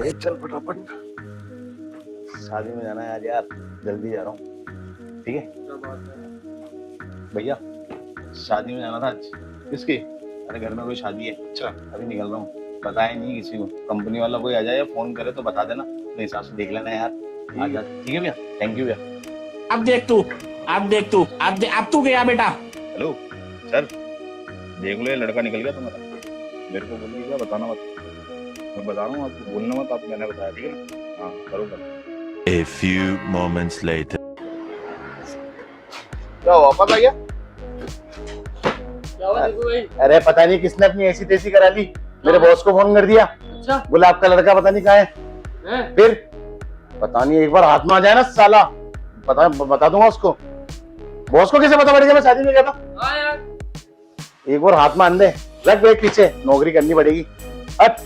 भाई चल फटाफट, शादी में जाना है आज यार, जल्दी जा रहा हूँ। ठीक है भैया, शादी में जाना था आज। किसकी? अरे घर में कोई शादी है। अच्छा, अभी निकल रहा हूँ, बताया नहीं किसी को। कंपनी वाला कोई आ जाए या फोन करे तो बता देना, अपने हिसाब से देख लेना यार। आ जा। ठीक है भैया, थैंक यू भैया। अब देख तू, अब तू गया बेटा। हेलो सर, देख लो ये लड़का निकल गया तुम्हारा। मेरे को बोलिए क्या, बताना मत। मैं बता रहा हूँ आपको, बोलना मत, आप मैंने बताया। ठीक है ना? हाँ करूँगा। A few moments later. क्या वापस आ गया? क्या हुआ दीपू भाई? अरे पता नहीं किसने अपनी ऐसी तैसी करा ली, मेरे बॉस को फोन कर दिया। अच्छा बोला आपका लड़का पता नहीं कहाँ है। है? फिर पता नहीं, एक बार हाथ में आ जाए ना साला, बता दूंगा उसको। बॉस को कैसे पता पड़ेगा मैं शादी में गया था? हाँ यार, एक बार हाथ में आन दे, रख बैग पीछे, नौकरी करनी पड़ेगी। हट।